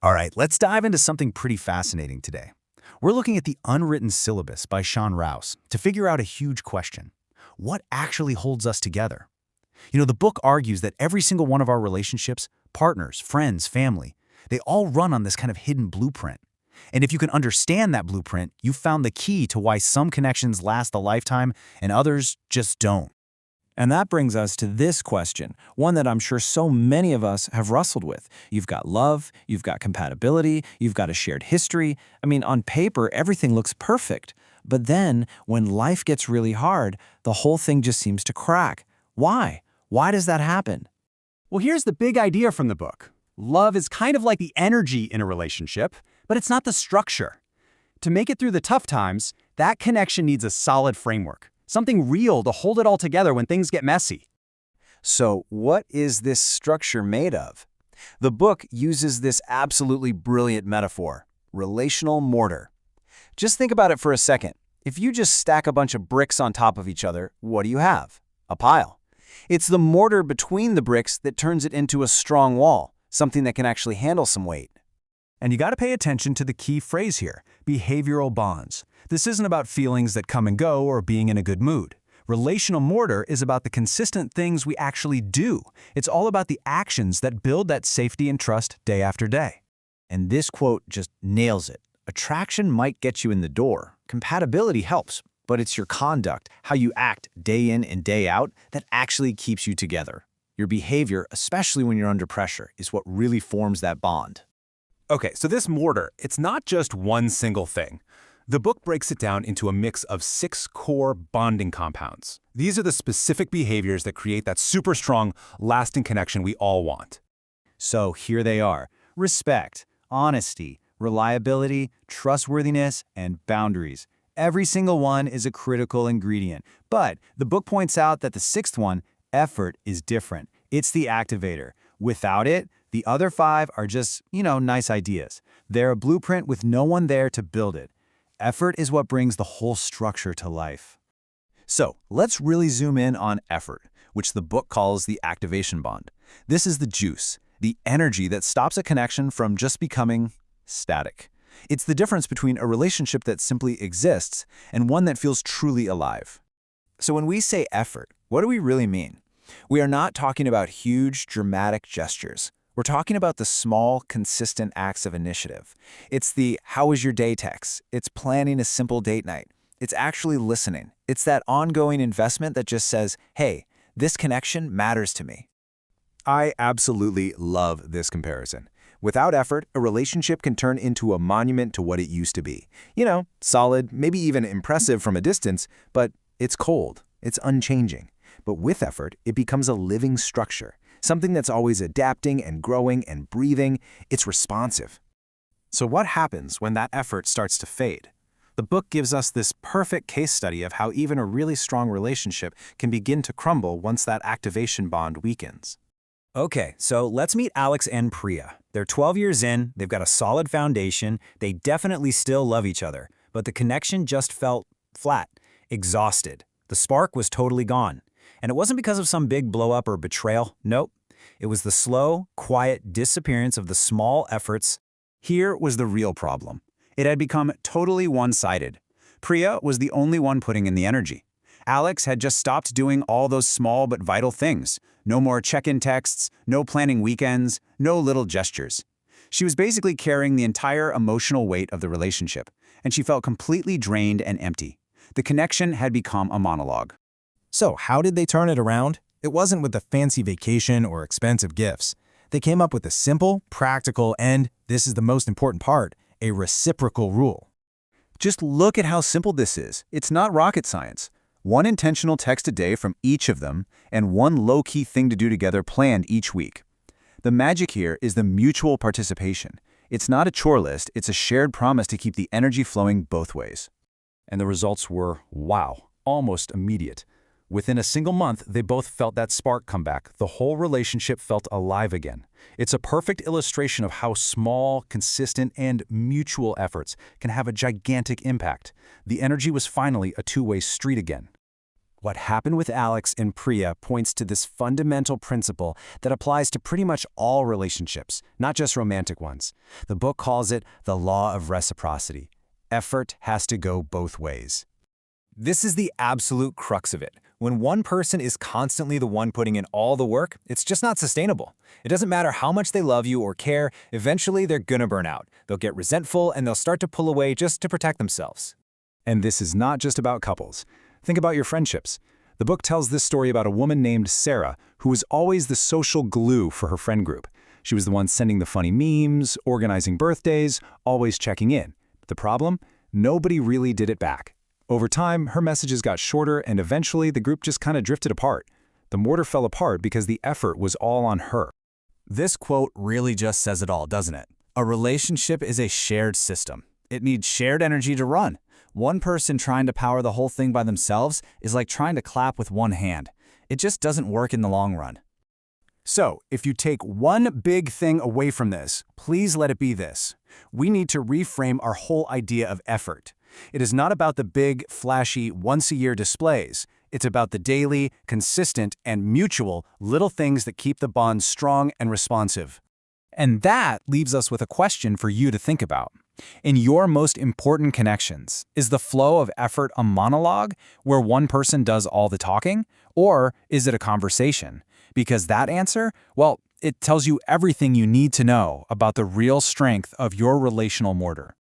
All right, let's dive into something pretty fascinating today. We're looking at the unwritten syllabus by Rouse to figure out a huge question. What actually holds us together? The book argues that every single one of our relationships, partners, friends, family, they all run on this kind of hidden blueprint. And if you can understand that blueprint, you've found the key to why some connections last a lifetime and others just don't. And that brings us to this question, one that I'm sure so many of us have wrestled with. You've got love, you've got compatibility, you've got a shared history. On paper, everything looks perfect. But then, when life gets really hard, the whole thing just seems to crack. Why? Why does that happen? Well, here's the big idea from the book. Love is kind of like the energy in a relationship, but it's not the structure. To make it through the tough times, that connection needs a solid framework. Something real to hold it all together when things get messy. So, what is this structure made of? The book uses this absolutely brilliant metaphor, relational mortar. Just think about it for a second. If you just stack a bunch of bricks on top of each other, what do you have? A pile. It's the mortar between the bricks that turns it into a strong wall, something that can actually handle some weight. And you got to pay attention to the key phrase here, behavioral bonds. This isn't about feelings that come and go or being in a good mood. Relational mortar is about the consistent things we actually do. It's all about the actions that build that safety and trust day after day. And this quote just nails it. Attraction might get you in the door. Compatibility helps, but it's your conduct, how you act day in and day out, that actually keeps you together. Your behavior, especially when you're under pressure, is what really forms that bond. Okay, so this mortar, it's not just one single thing. The book breaks it down into a mix of 6 core bonding compounds. These are the specific behaviors that create that super strong, lasting connection we all want. So here they are: respect, honesty, reliability, trustworthiness, and boundaries. Every single one is a critical ingredient. But the book points out that the 6th one, effort, is different. It's the activator. Without it, the other 5 are just, nice ideas. They're a blueprint with no one there to build it. Effort is what brings the whole structure to life. So let's really zoom in on effort, which the book calls the activation bond. This is the juice, the energy that stops a connection from just becoming static. It's the difference between a relationship that simply exists and one that feels truly alive. So when we say effort, what do we really mean? We are not talking about huge, dramatic gestures. We're talking about the small, consistent acts of initiative. It's the "how was your day" text. It's planning a simple date night. It's actually listening. It's that ongoing investment that just says, hey, this connection matters to me. I absolutely love this comparison. Without effort, a relationship can turn into a monument to what it used to be. Solid, maybe even impressive from a distance, but it's cold. It's unchanging. But with effort, it becomes a living structure, something that's always adapting and growing and breathing. It's responsive. So what happens when that effort starts to fade? The book gives us this perfect case study of how even a really strong relationship can begin to crumble once that activation bond weakens. Okay, so let's meet Alex and Priya. They're 12 years in, they've got a solid foundation, they definitely still love each other, but the connection just felt flat, exhausted. The spark was totally gone. And it wasn't because of some big blow-up or betrayal. Nope. It was the slow, quiet disappearance of the small efforts. Here was the real problem. It had become totally one-sided. Priya was the only one putting in the energy. Alex had just stopped doing all those small but vital things. No more check-in texts, no planning weekends, no little gestures. She was basically carrying the entire emotional weight of the relationship, and she felt completely drained and empty. The connection had become a monologue. So how did they turn it around? It wasn't with a fancy vacation or expensive gifts. They came up with a simple, practical, and, this is the most important part, a reciprocal rule. Just look at how simple this is. It's not rocket science. One intentional text a day from each of them, and one low-key thing to do together planned each week. The magic here is the mutual participation. It's not a chore list, it's a shared promise to keep the energy flowing both ways. And the results were, wow, almost immediate. Within a single month, they both felt that spark come back. The whole relationship felt alive again. It's a perfect illustration of how small, consistent, and mutual efforts can have a gigantic impact. The energy was finally a two-way street again. What happened with Alex and Priya points to this fundamental principle that applies to pretty much all relationships, not just romantic ones. The book calls it the law of reciprocity. Effort has to go both ways. This is the absolute crux of it. When one person is constantly the one putting in all the work, it's just not sustainable. It doesn't matter how much they love you or care, eventually they're gonna burn out. They'll get resentful and they'll start to pull away just to protect themselves. And this is not just about couples. Think about your friendships. The book tells this story about a woman named Sarah, who was always the social glue for her friend group. She was the one sending the funny memes, organizing birthdays, always checking in. But the problem? Nobody really did it back. Over time, her messages got shorter and eventually the group just kind of drifted apart. The mortar fell apart because the effort was all on her. This quote really just says it all, doesn't it? A relationship is a shared system. It needs shared energy to run. One person trying to power the whole thing by themselves is like trying to clap with one hand. It just doesn't work in the long run. So, if you take one big thing away from this, please let it be this. We need to reframe our whole idea of effort. It is not about the big, flashy, once-a-year displays. It's about the daily, consistent, and mutual little things that keep the bond strong and responsive. And that leaves us with a question for you to think about. In your most important connections, is the flow of effort a monologue where one person does all the talking? Or is it a conversation? Because that answer, well, it tells you everything you need to know about the real strength of your relational mortar.